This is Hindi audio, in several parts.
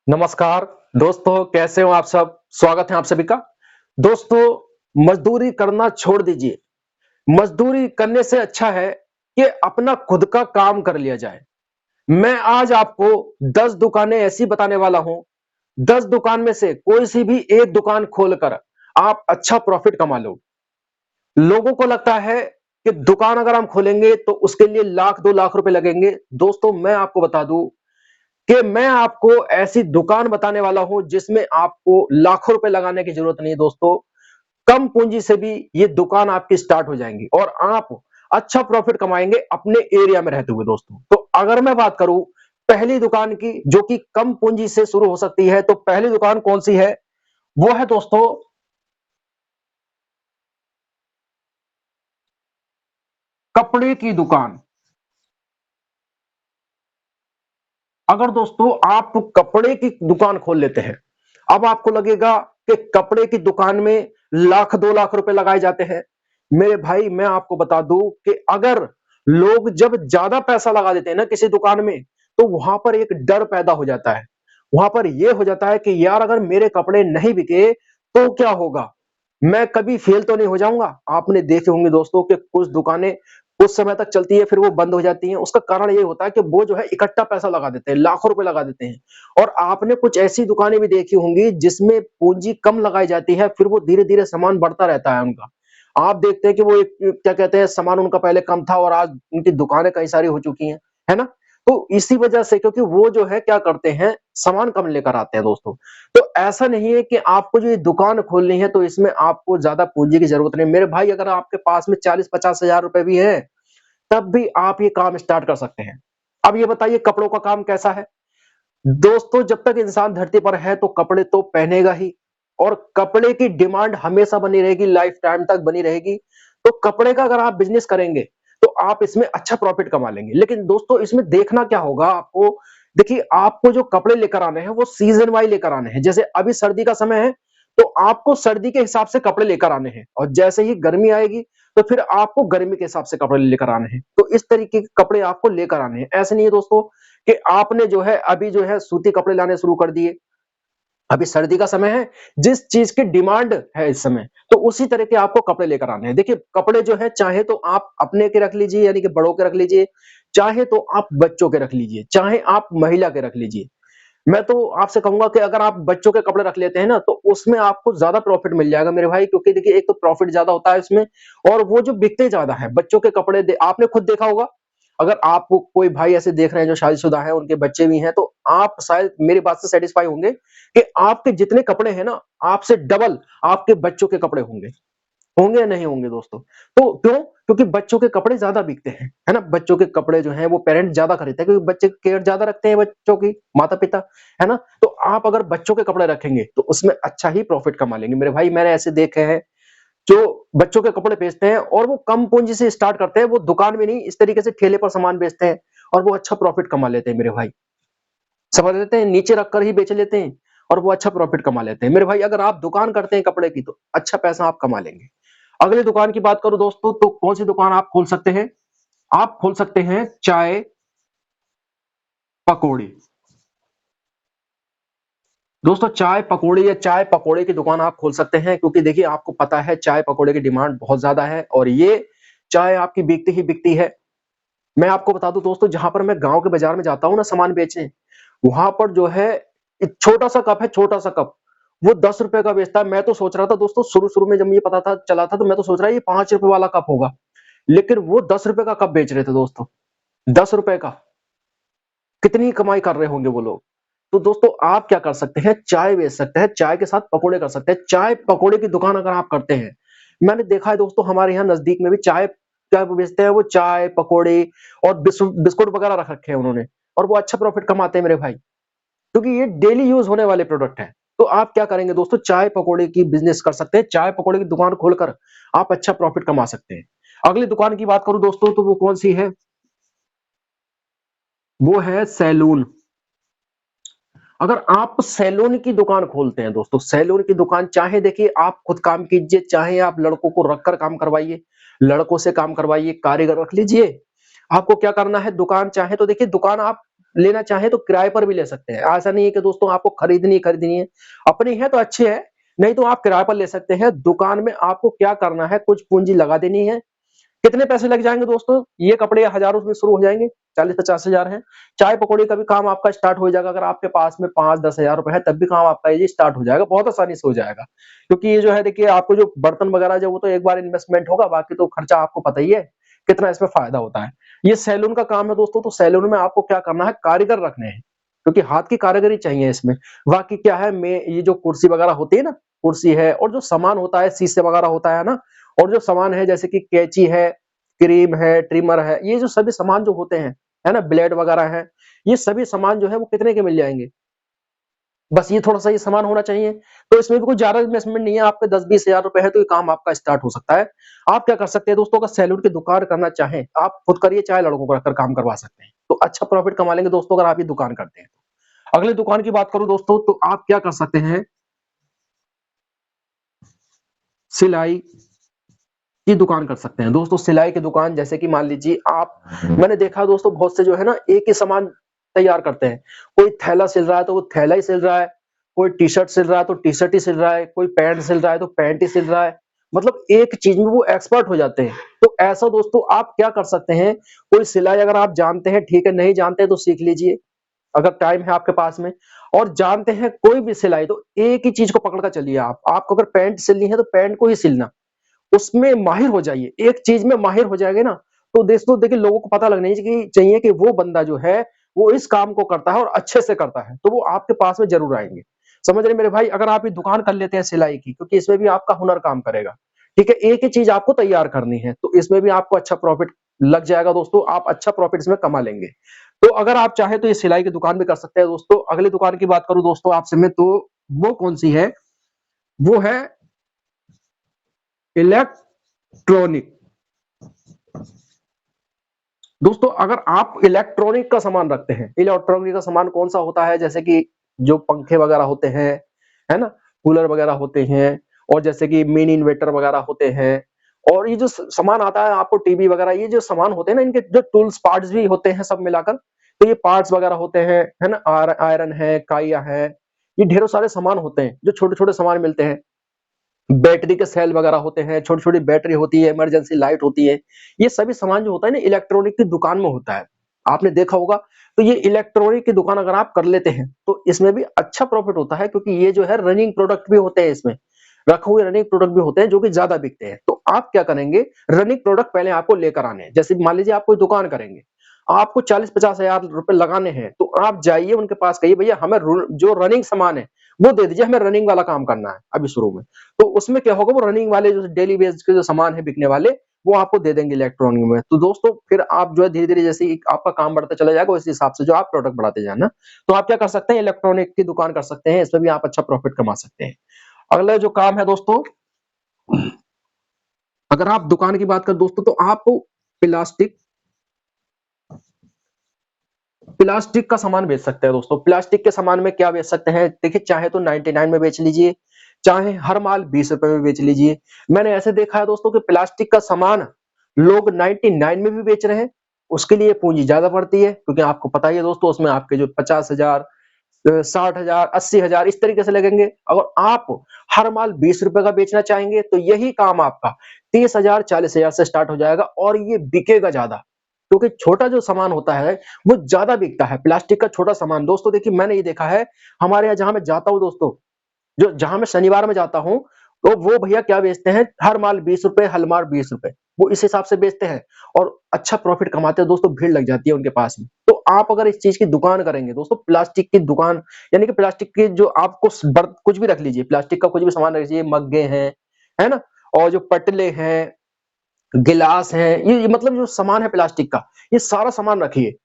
नमस्कार दोस्तों, कैसे हो आप सब? स्वागत है आप सभी का। दोस्तों, मजदूरी करना छोड़ दीजिए। मजदूरी करने से अच्छा है कि अपना खुद का काम कर लिया जाए। मैं आज आपको 10 दुकानें ऐसी बताने वाला हूं, 10 दुकान में से कोई सी भी एक दुकान खोलकर आप अच्छा प्रॉफिट कमा लो। लोगों को लगता है कि दुकान अगर हम खोलेंगे तो उसके लिए लाख 2 लाख रुपए लगेंगे। दोस्तों, मैं आपको बता दूं कि मैं आपको ऐसी दुकान बताने वाला हूं जिसमें आपको लाखों रुपए लगाने की जरूरत नहीं है दोस्तों। कम पूंजी से भी ये दुकान आपकी स्टार्ट हो जाएंगी और आप अच्छा प्रॉफिट कमाएंगे अपने एरिया में रहते हुए दोस्तों। तो अगर मैं बात करूं पहली दुकान की जो कि कम पूंजी से शुरू हो सकती है, तो पहली दुकान कौन सी है? वो है दोस्तों कपड़े की दुकान। अगर दोस्तों आप कपड़े की दुकान खोल लेते हैं, अब आपको लगेगा कि कपड़े की दुकान में लाख 2 लाख रुपए लगाए जाते हैं। मेरे भाई, मैं आपको बता दूं कि अगर लोग जब ज्यादा पैसा लगा देते हैं ना किसी दुकान में, तो वहां पर एक डर पैदा हो जाता है। वहां पर यह हो जाता है कि यार, अगर मेरे कपड़े नहीं बिके तो क्या होगा? मैं कभी फेल तो नहीं हो जाऊंगा? आपने देखे होंगे दोस्तों कि कुछ दुकानें कुछ समय तक चलती है, फिर वो बंद हो जाती हैं। उसका कारण ये होता है कि वो जो है इकट्ठा पैसा लगा देते हैं, लाखों रुपए लगा देते हैं। और आपने कुछ ऐसी दुकानें भी देखी होंगी जिसमें पूंजी कम लगाई जाती है, फिर वो धीरे धीरे सामान बढ़ता रहता है उनका। आप देखते हैं कि वो एक क्या कहते हैं, सामान उनका पहले कम था और आज उनकी दुकानें कई सारी हो चुकी हैं, है ना? तो इसी वजह से, क्योंकि वो जो है क्या करते हैं, सामान कम लेकर आते हैं दोस्तों। तो ऐसा नहीं है कि आपको जो ये दुकान खोलनी है तो इसमें आपको ज्यादा पूंजी की जरूरत नहीं। मेरे भाई, अगर आपके पास में 40-50 हजार रुपए भी है, तब भी आप ये काम स्टार्ट कर सकते हैं। अब ये बताइए, कपड़ों का काम कैसा है? दोस्तों, जब तक इंसान धरती पर है तो कपड़े तो पहनेगा ही, और कपड़े की डिमांड हमेशा बनी रहेगी, लाइफ टाइम तक बनी रहेगी। तो कपड़े का अगर आप बिजनेस करेंगे तो आप इसमें अच्छा प्रॉफिट कमा लेंगे। लेकिन दोस्तों, इसमें देखना क्या होगा आपको? देखिए, आपको जो कपड़े लेकर आने हैं वो सीजन वाइज लेकर आने हैं। जैसे अभी सर्दी का समय है, तो आपको सर्दी के हिसाब से कपड़े लेकर आने हैं, और जैसे ही गर्मी आएगी तो फिर आपको गर्मी के हिसाब से कपड़े लेकर आने हैं। तो इस तरीके के कपड़े आपको लेकर आने हैं। ऐसे नहीं है दोस्तों कि आपने जो है अभी जो है सूती कपड़े लाने शुरू कर दिए। अभी सर्दी का समय है, जिस चीज की डिमांड है इस समय, तो उसी तरह के आपको कपड़े लेकर आने हैं। देखिए, कपड़े जो है चाहे तो आप अपने के रख लीजिए, यानी कि बड़ों के रख लीजिए, चाहे तो आप बच्चों के रख लीजिए, चाहे आप महिला के रख लीजिए। मैं तो आपसे कहूंगा कि अगर आप बच्चों के कपड़े रख लेते हैं ना, तो उसमें आपको ज्यादा प्रॉफिट मिल जाएगा मेरे भाई। क्योंकि देखिए, एक तो प्रॉफिट ज्यादा होता है इसमें, और वो जो बिकते ज्यादा है बच्चों के कपड़े। आपने खुद देखा होगा, अगर आपको कोई भाई ऐसे देख रहे हैं जो शादीशुदा है, उनके बच्चे भी हैं, तो आप शायद मेरी बात से सेटिस्फाई होंगे कि आपके जितने कपड़े हैं ना, आपसे डबल आपके बच्चों के कपड़े होंगे। होंगे या नहीं होंगे दोस्तों? तो क्यों? क्योंकि बच्चों के कपड़े ज्यादा बिकते हैं, है ना? बच्चों के कपड़े जो हैं वो पेरेंट्स ज्यादा खरीदते हैं, क्योंकि बच्चे केयर ज्यादा रखते हैं बच्चों की, माता पिता, है ना? तो आप अगर बच्चों के कपड़े रखेंगे तो उसमें अच्छा ही प्रॉफिट कमा लेंगे मेरे भाई। मैंने ऐसे देखे हैं जो बच्चों के कपड़े बेचते हैं, और वो कम पूंजी से स्टार्ट करते हैं। वो दुकान में नहीं, इस तरीके से ठेले पर सामान बेचते हैं, और वो अच्छा प्रॉफिट कमा लेते हैं मेरे भाई। समझ लेते हैं, नीचे रखकर ही बेच लेते हैं, और वो अच्छा प्रॉफिट कमा लेते हैं मेरे भाई। अगर आप दुकान करते हैं कपड़े की, तो अच्छा पैसा आप कमा लेंगे। अगली दुकान की बात करूं दोस्तों, तो कौन सी दुकान आप खोल सकते हैं? आप खोल सकते हैं चाय पकौड़ी। दोस्तों, चाय पकौड़ी या चाय पकौड़े की दुकान आप खोल सकते हैं, क्योंकि देखिए, आपको पता है चाय पकौड़े की डिमांड बहुत ज्यादा है, और ये चाय आपकी बिकती ही बिकती है। मैं आपको बता दूं दोस्तों, जहां पर मैं गांव के बाजार में जाता हूं ना सामान बेचने, वहां पर जो है एक छोटा सा कप है, छोटा सा कप, वो 10 रुपए का बेचता है। मैं तो सोच रहा था दोस्तों, शुरू शुरू में जब मुझे पता था चला था, तो मैं तो सोच रहा ये 5 रुपए वाला कप होगा, लेकिन वो 10 रुपए का कप बेच रहे थे दोस्तों। 10 रुपए का। कितनी कमाई कर रहे होंगे वो लोग? तो दोस्तों, आप क्या कर सकते हैं, चाय बेच सकते हैं, चाय के साथ पकोड़े कर सकते हैं। चाय पकोड़े की दुकान अगर आप करते हैं, मैंने देखा है दोस्तों, हमारे यहाँ नजदीक में भी चाय क्या बेचते हैं, वो चाय पकोड़े और बिस्कुट वगैरह रख रखे हैं उन्होंने, और वो अच्छा प्रॉफिट कमाते हैं मेरे भाई, क्योंकि ये डेली यूज होने वाले प्रोडक्ट हैं। तो आप क्या करेंगे दोस्तों, चाय पकोड़े की बिजनेस कर सकते हैं। चाय पकोड़े की दुकान खोलकर आप अच्छा प्रॉफिट कमा सकते हैं। अगली दुकान की बात करूं दोस्तों, तो वो कौन सी है? वो है सैलून। अगर आप सैलून की दुकान खोलते हैं दोस्तों, सैलून की दुकान, चाहे देखिए आप खुद काम कीजिए, चाहे आप लड़कों को रखकर काम करवाइए, लड़कों से काम करवाइए, कारीगर रख लीजिए। आपको क्या करना है, दुकान चाहे तो देखिए, दुकान आप लेना चाहें तो किराए पर भी ले सकते हैं। ऐसा नहीं है कि दोस्तों आपको खरीदनी है, अपनी है तो अच्छी है, नहीं तो आप किराए पर ले सकते हैं। दुकान में आपको क्या करना है, कुछ पूंजी लगा देनी है। कितने पैसे लग जाएंगे दोस्तों, ये कपड़े हजारों में शुरू हो जाएंगे, 40-50 हजार है। चाय पकौड़े का भी काम आपका स्टार्ट हो जाएगा, अगर आपके पास में 5-10 हजार रुपए है तब भी काम आपका ये स्टार्ट हो जाएगा, बहुत आसानी से हो जाएगा। क्योंकि ये जो है देखिए, आपको जो बर्तन वगैरह जो, वो तो एक बार इन्वेस्टमेंट होगा, बाकी तो खर्चा आपको पता ही है कितना इसमें फायदा होता है। ये सैलून का काम है दोस्तों, तो सैलून में आपको क्या करना है, कारीगर रखने हैं, क्योंकि हाथ की कारीगरी चाहिए इसमें। बाकी क्या है, मैं ये जो कुर्सी वगैरह होती है ना, कुर्सी है और जो सामान होता है, शीशे वगैरह होता है ना, और जो सामान है जैसे कि कैंची है, क्रीम है, ट्रिमर है, ये जो सभी सामान जो होते हैं, है ना, ब्लेड वगैरह है, ये सभी सामान जो है वो कितने के मिल जाएंगे। बस ये थोड़ा सा ये सामान होना चाहिए, तो इसमें भी कोई ज्यादा इन्वेस्टमेंट नहीं है, आपके 10-20 हजार रुपए है तो ये काम आपका स्टार्ट हो सकता है। आप क्या कर सकते हैं दोस्तों, अगर सैलून की दुकान करना चाहें, आप खुद करिए, चाहे लड़कों को रखकर काम करवा सकते हैं, तो अच्छा प्रॉफिट कमा लेंगे दोस्तों, अगर आप ये दुकान करते हैं तो। अगली दुकान की बात करूं दोस्तों, तो आप क्या कर सकते हैं, सिलाई की दुकान कर सकते हैं दोस्तों। सिलाई की दुकान, जैसे कि मान लीजिए आप, मैंने देखा दोस्तों बहुत से जो है ना, एक ही सामान तैयार करते हैं। कोई थैला सिल रहा है तो वो थैला ही सिल रहा है, कोई टी शर्ट सिल रहा है तो टी शर्ट ही सिल रहा है, कोई पैंट सिल रहा है तो पैंट ही सिल रहा है, मतलब एक चीज में वो एक्सपर्ट हो जाते हैं। तो ऐसा दोस्तों आप क्या कर सकते हैं, कोई सिलाई अगर आप जानते हैं ठीक है, नहीं जानते हैं तो सीख लीजिए, अगर टाइम है आपके पास में। और जानते हैं कोई भी सिलाई, तो एक ही चीज को पकड़ कर चलिए। आप, आपको अगर पैंट सिलनी है तो पैंट को ही सिलना, उसमें माहिर हो जाइए, एक चीज में माहिर हो जाएंगे ना, तो दोस्तों देखिए, लोगों को पता लगना चाहिए कि वो बंदा जो है वो इस काम को करता है और अच्छे से करता है, तो वो आपके पास में जरूर आएंगे। समझ रहे मेरे भाई, अगर आप ये दुकान कर लेते हैं सिलाई की, क्योंकि इसमें भी आपका हुनर काम करेगा, ठीक है, एक ही चीज आपको तैयार करनी है, तो इसमें भी आपको अच्छा प्रॉफिट लग जाएगा दोस्तों, आप अच्छा प्रॉफिट इसमें कमा लेंगे। तो अगर आप चाहे तो ये सिलाई की दुकान भी कर सकते हैं दोस्तों। अगली दुकान की बात करूं दोस्तों आपसे मैं, तो वो कौन सी है, वो है इलेक्ट्रॉनिक। दोस्तों अगर आप इलेक्ट्रॉनिक का सामान रखते हैं, इलेक्ट्रॉनिक का सामान कौन सा होता है, जैसे कि जो पंखे वगैरह होते हैं, है ना, कूलर वगैरह होते हैं, और जैसे कि मिनी इन्वर्टर वगैरह होते हैं, और ये जो सामान आता है आपको, टीवी वगैरह, ये जो सामान होते हैं ना, इनके जो टूल्स पार्ट्स भी होते हैं सब मिलाकर, तो ये पार्ट्स वगैरह होते हैं, है ना, आयरन है, काइया है, ये ढेरों सारे सामान होते हैं, जो छोटे छोटे सामान मिलते हैं। बैटरी के सेल वगैरह होते हैं, छोटी छोटी बैटरी होती है, इमरजेंसी लाइट होती है, ये सभी सामान जो होता है ना, इलेक्ट्रॉनिक की दुकान में होता है, आपने देखा होगा। तो ये इलेक्ट्रॉनिक की दुकान अगर आप कर लेते हैं तो इसमें भी अच्छा प्रॉफिट होता है, क्योंकि ये जो है रनिंग प्रोडक्ट भी होते हैं, इसमें रखे हुए रनिंग प्रोडक्ट भी होते हैं जो कि ज्यादा बिकते हैं। तो आप क्या करेंगे, रनिंग प्रोडक्ट पहले आपको लेकर आने हैं। जैसे मान लीजिए आप कोई दुकान करेंगे, आपको 40-50 हजार रुपए लगाने हैं, तो आप जाइए उनके पास, कहिए भैया हमें जो रनिंग सामान है वो दे दीजिए, हमें रनिंग वाला काम करना है अभी शुरू में। तो उसमें क्या होगा, वो रनिंग वाले जो डेली बेस के जो सामान है बिकने वाले, वो आपको दे देंगे इलेक्ट्रॉनिक में। तो दोस्तों फिर आप जो है धीरे धीरे, जैसे आपका काम बढ़ता चला जाएगा, उस हिसाब से जो आप प्रोडक्ट बढ़ाते जाना। तो आप क्या कर सकते हैं, इलेक्ट्रॉनिक की दुकान कर सकते हैं, इसमें भी आप अच्छा प्रॉफिट कमा सकते हैं। अगला जो काम है दोस्तों, अगर आप दुकान की बात करें दोस्तों, तो आप प्लास्टिक प्लास्टिक का सामान बेच सकते हैं दोस्तों। प्लास्टिक के सामान में क्या बेच सकते हैं, देखिए, चाहे तो 99 में बेच लीजिए, चाहे हर माल 20 रुपए में बेच लीजिए। मैंने ऐसे देखा है दोस्तों कि प्लास्टिक का सामान लोग 99 में भी बेच रहे हैं, उसके लिए पूंजी ज्यादा पड़ती है, क्योंकि आपको पता ही है दोस्तों, उसमें आपके जो 50 हजार, 60 हजार, 80 हजार इस तरीके से लगेंगे। अगर आप हर माल 20 रुपए का बेचना चाहेंगे, तो यही काम आपका 30 हजार, 40 हजार से स्टार्ट हो जाएगा, और ये बिकेगा ज्यादा, क्योंकि छोटा जो सामान होता है वो ज्यादा बिकता है। प्लास्टिक का छोटा सामान दोस्तों, देखिए मैंने ये देखा है, हमारे यहाँ जहां मैं जाता हूँ दोस्तों, जो जहां मैं शनिवार में जाता हूँ, तो वो भैया क्या बेचते हैं, हर माल 20 रुपए, हर माल 20 रुपए, वो इस हिसाब से बेचते हैं, और अच्छा प्रॉफिट कमाते हैं दोस्तों, भीड़ लग जाती है उनके पास में। तो आप अगर इस चीज की दुकान करेंगे दोस्तों, प्लास्टिक की दुकान, यानी कि प्लास्टिक की जो आपको कुछ भी रख लीजिए, प्लास्टिक का कुछ भी सामान रख लीजिए, मग्गे हैं, है ना, और जो पटले हैं, गिलास है, ये मतलब जो सामान है प्लास्टिक का, ये सारा सामान रखिए।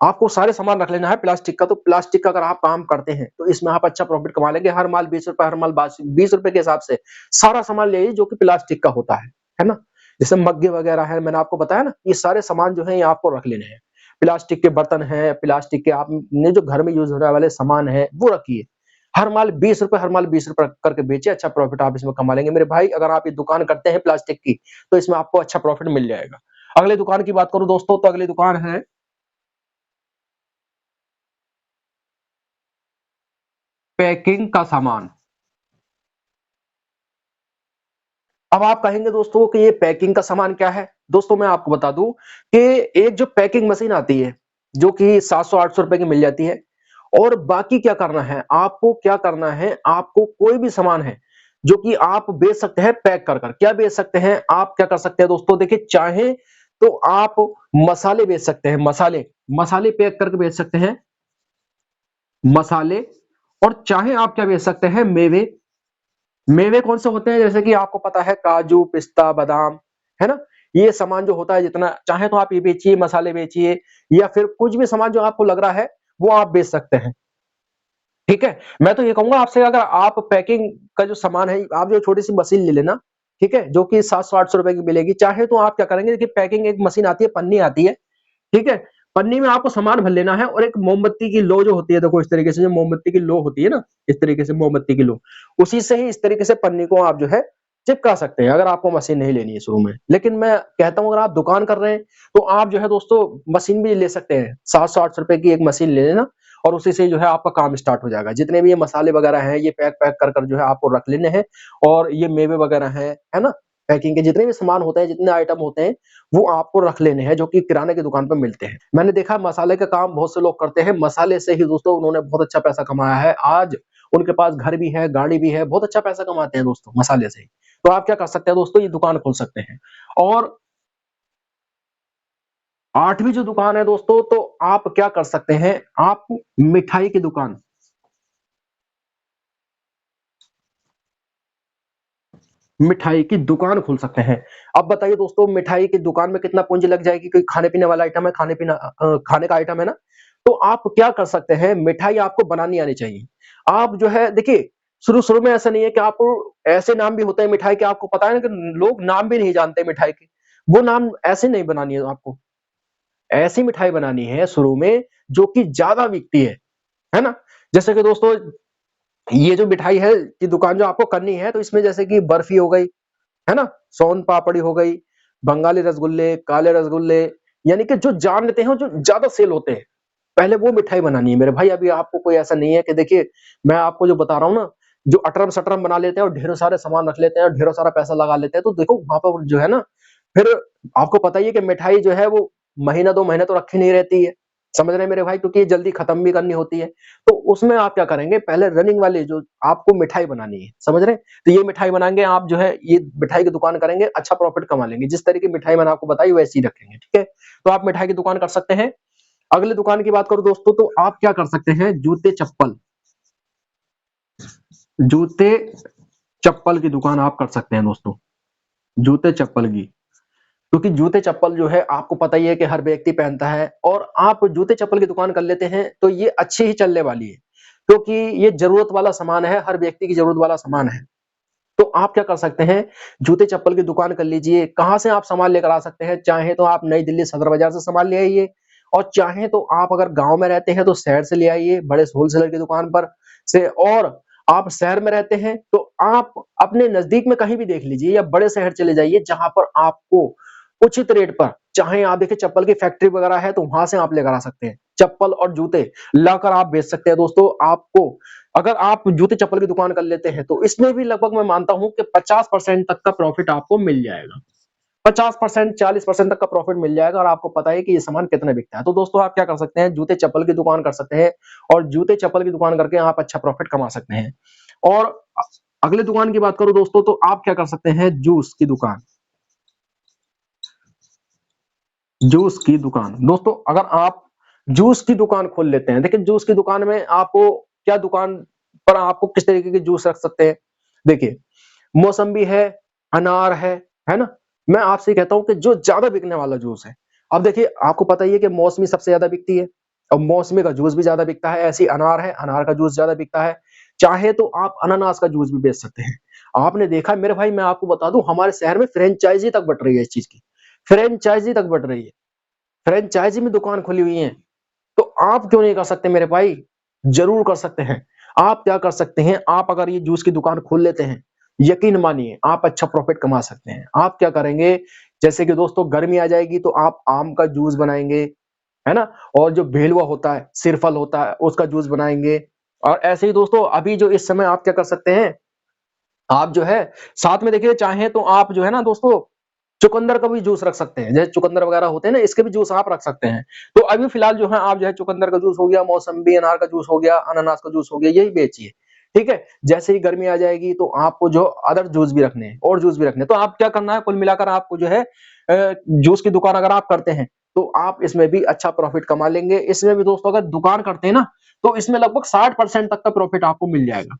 आपको सारे सामान रख लेना है प्लास्टिक का। तो प्लास्टिक का अगर आप काम करते हैं तो इसमें आप अच्छा प्रॉफिट कमा लेंगे, हर माल 20 रुपए, हर माल 20 रुपए के हिसाब से सारा सामान ले जो कि प्लास्टिक का होता है ना। जैसे मग्गे वगैरह है, मैंने आपको बताया ना, ये सारे सामान जो है ये आपको रख लेने हैं। प्लास्टिक के बर्तन है, प्लास्टिक के आपने जो घर में यूज होने वाले सामान है वो रखिए, हर माल 20 रुपए, हर माल 20 रुपए करके बेचिए, अच्छा प्रॉफिट आप इसमें कमा लेंगे मेरे भाई। अगर आप ये दुकान करते हैं प्लास्टिक की, तो इसमें आपको अच्छा प्रॉफिट मिल जाएगा। अगले दुकान की बात करूं दोस्तों, तो अगली दुकान है पैकिंग का सामान। अब आप कहेंगे दोस्तों कि ये पैकिंग का सामान क्या है? दोस्तों मैं आपको बता दूं कि एक जो पैकिंग मशीन आती है, जो कि 700-800 रुपए की मिल जाती है, और बाकी क्या करना है, आपको क्या करना है, आपको कोई भी सामान है, जो कि आप बेच सकते हैं पैक कर कर। क्या बेच सकते हैं? आप क्या कर सकते हैं दोस्तों, देखिए चाहे तो आप मसाले बेच सकते हैं, मसाले, मसाले पैक करके बेच सकते हैं, मसाले। और चाहे आप क्या बेच सकते हैं, मेवे। मेवे कौन से होते हैं, जैसे कि आपको पता है काजू, पिस्ता, बादाम, है ना? ये सामान जो होता है, जितना चाहे तो आप ये बेचिए, मसाले बेचिए, या फिर कुछ भी सामान जो आपको लग रहा है वो आप बेच सकते हैं। ठीक है? मैं तो ये कहूंगा आपसे, अगर आप पैकिंग का जो सामान है, आप जो छोटी सी मशीन ले लेना, ठीक है, जो कि 700-800 रुपए की मिलेगी। चाहे तो आप क्या करेंगे, देखिए पैकिंग एक मशीन आती है, पन्नी आती है, ठीक है? पन्नी में आपको सामान भर लेना है, और एक मोमबत्ती की लो जो होती है, देखो इस तरीके से, जो मोमबत्ती की लो होती है ना, इस तरीके से मोमबत्ती की लो, उसी से ही इस तरीके से पन्नी को आप जो है चिपका सकते हैं, अगर आपको मशीन नहीं लेनी है शुरू में। लेकिन मैं कहता हूं, अगर आप दुकान कर रहे हैं तो आप जो है दोस्तों मशीन भी ले सकते हैं, 700-800 रुपए की एक मशीन ले लेना, और उसी से जो है आपका काम स्टार्ट हो जाएगा। जितने भी ये मसाले वगैरह हैं, ये पैक पैक कर कर जो है आपको रख लेने हैं, और ये मेवे वगैरह है ना? पैकिंग के जितने भी सामान होते हैं, जितने आइटम होते हैं, वो आपको रख लेने हैं, जो कि किराने की दुकान पे मिलते हैं। मैंने देखा मसाले का काम बहुत से लोग करते हैं, मसाले से ही दोस्तों उन्होंने बहुत अच्छा पैसा कमाया है। आज उनके पास घर भी है, गाड़ी भी है, बहुत अच्छा पैसा कमाते हैं दोस्तों मसाले से ही। तो आप क्या कर सकते हैं दोस्तों, ये दुकान खोल सकते हैं। और 8वीं जो दुकान है दोस्तों, तो आप क्या कर सकते हैं, आप मिठाई की दुकान, मिठाई की दुकान खोल सकते हैं। अब बताइए दोस्तों, मिठाई की दुकान में कितना पूंजी लग जाएगी, कोई खाने पीने वाला आइटम है, खाने का आइटम है ना? तो आप क्या कर सकते हैं, मिठाई आपको बनानी आनी चाहिए। आप जो है देखिए, शुरू-शुरू में ऐसा नहीं है कि आपको, ऐसे नाम भी होते हैं मिठाई के, आपको पता है ना, कि लोग नाम भी नहीं जानते मिठाई के। वो नाम ऐसे नहीं बनानी है आपको। ऐसी मिठाई बनानी है शुरू में, जो कि ज़्यादा बिकती है ना? जैसे कि दोस्तों, ये जो मिठाई है की दुकान जो आपको करनी है, तो इसमें जैसे कि बर्फी हो गई, है ना? सोन पापड़ी हो गई, बंगाली रसगुल्ले, काले रसगुल्ले, यानी कि जो जान लेते हैं, जो ज़्यादा सेल होते हैं, पहले वो मिठाई बनानी है मेरे भाई। अभी आपको कोई ऐसा नहीं है कि देखिए, मैं आपको जो बता रहा हूँ ना, जो अटरम-सटरम बना लेते हैं और ढेरों सारे सामान रख लेते हैं और ढेरों सारा पैसा लगा लेते हैं, तो देखो वहाँ पर जो है ना, फिर आपको पता ही है कि मिठाई जो है वो महीना 2 महीने तो रखी नहीं रहती है। समझ रहे हैं मेरे भाई? क्योंकि ये जल्दी खत्म भी करनी होती है। तो उसमें आप क्या करेंगे, पहले रनिंग वाली जो आपको मिठाई बनानी है, समझ रहे हैं? तो ये मिठाई बनाएँगे आप, जो है ये मिठाई की दुकान करेंगे, अच्छा प्रॉफिट कमा लेंगे। जिस तरह की मिठाई मैंने आपको बताई वैसी ही रखेंगे, ठीक है? तो आप मिठाई की दुकान कर सकते हैं। अगले दुकान की बात करूँ दोस्तों, तो आप क्या कर सकते हैं, जूते-चप्पल, जूते-चप्पल की दुकान आप कर सकते हैं दोस्तों, जूते-चप्पल की। क्योंकि जूते-चप्पल जो है आपको पता ही है कि हर व्यक्ति पहनता है, और आप जूते-चप्पल की दुकान कर लेते हैं, तो ये अच्छी ही चलने वाली है। क्योंकि ये ज़रूरत वाला सामान है, हर व्यक्ति की ज़रूरत वाला सामान है। तो आप क्या कर सकते हैं, जूते-चप्पल की दुकान कर लीजिए। कहाँ से आप सामान लेकर आ सकते हैं, चाहे तो आप नई दिल्ली सदर बाज़ार से सामान ले आइए, और चाहे तो आप अगर गाँव में रहते हैं तो शहर से ले आइए, बड़े होलसेलर की दुकान पर से। और आप शहर में रहते हैं तो आप अपने नज़दीक में कहीं भी देख लीजिए, या बड़े शहर चले जाइए, जहाँ पर आपको उचित रेट पर, चाहे आप देखिए चप्पल की फैक्ट्री वगैरह है, तो वहाँ से आप लेकर आ सकते हैं। चप्पल और जूते लाकर आप बेच सकते हैं दोस्तों। आपको, अगर आप जूते-चप्पल की दुकान कर लेते हैं, तो इसमें भी लगभग मैं मानता हूँ कि 50% तक का प्रॉफिट आपको मिल जाएगा। 50%, 40% तक का प्रॉफिट मिल जाएगा, और आपको पता है कि ये सामान कितना बिकता है। तो दोस्तों आप क्या कर सकते हैं, जूते-चप्पल की दुकान कर सकते हैं, और जूते-चप्पल की दुकान करके आप अच्छा प्रॉफिट कमा सकते हैं। और अगले दुकान की बात करूँ दोस्तों, तो आप क्या कर सकते हैं, जूस की दुकान, जूस की दुकान। दोस्तों अगर आप जूस की दुकान खोल लेते हैं, देखिए जूस की दुकान में आपको क्या, दुकान पर आपको किस तरीके के जूस रख सकते हैं। देखिए, मौसम्बी है, अनार है ना? मैं आपसे कहता हूँ कि जो ज़्यादा बिकने वाला जूस है। अब देखिए, आपको पता ही है कि मौसमी सबसे ज़्यादा बिकती है, और मौसमी का जूस भी ज़्यादा बिकता है। ऐसे ही अनार है, अनार का जूस ज़्यादा बिकता है। चाहे तो आप अनानास का जूस भी बेच सकते हैं। आपने देखा मेरे भाई, मैं आपको बता दूँ, हमारे शहर में फ्रेंचाइज़ी तक बँट रही है इस चीज़ की। फ्रेंचाइज़ी तक बँट रही है। फ्रेंचाइज़ी में दुकान खुली हुई है। तो आप क्यों नहीं कर सकते मेरे भाई? ज़रूर कर सकते हैं। आप क्या कर सकते हैं, आप अगर ये जूस की दुकान खोल लेते हैं, यकीन मानिए आप अच्छा प्रॉफ़िट कमा सकते हैं। आप क्या करेंगे, जैसे कि दोस्तों गर्मी आ जाएगी तो आप आम का जूस बनाएँगे, है ना? और जो भेलवा होता है, सिरफल होता है, उसका जूस बनाएँगे, और ऐसे ही दोस्तों अभी जो इस समय आप क्या कर सकते हैं, आप जो है साथ में देखिए चाहें तो आप जो है ना दोस्तों चुकंदर का भी जूस रख सकते हैं। जैसे चुकंदर वगैरह होते हैं ना, इसके भी जूस आप रख सकते हैं। तो अभी फिलहाल जो है आप जो है चुकंदर का जूस हो गया, मौसम्बी अनार का जूस हो गया, अनानास का जूस हो गया, यही बेचिए। ठीक है? जैसे ही गर्मी आ जाएगी तो आपको जो अदर जूस भी रखने हैं और जूस भी रखने हैं। तो आप क्या करना है, कुल मिलाकर आपको जो है जूस की दुकान अगर आप करते हैं तो आप इसमें भी अच्छा प्रॉफिट कमा लेंगे। इसमें भी दोस्तों अगर दुकान करते हैं ना तो इसमें लगभग 60% तक का प्रॉफिट आपको मिल जाएगा।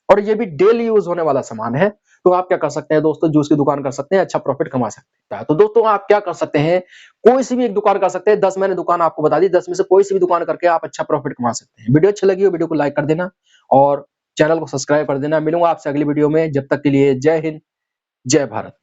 और ये भी डेली यूज होने वाला सामान है। तो आप क्या कर सकते हैं दोस्तों, जूस की दुकान कर सकते हैं, अच्छा प्रॉफिट कमा सकते हैं। तो दोस्तों आप क्या कर सकते हैं, कोई सी भी एक दुकान कर सकते हैं। 10 मैंने दुकान आपको बता दी, 10 में से कोई सी भी दुकान करके आप अच्छा प्रॉफिट कमा सकते हैं। वीडियो अच्छी लगी हो वीडियो को लाइक कर देना और चैनल को सब्सक्राइब कर देना। मिलूंगा आपसे अगली वीडियो में, जब तक के लिए जय हिंद, जय भारत।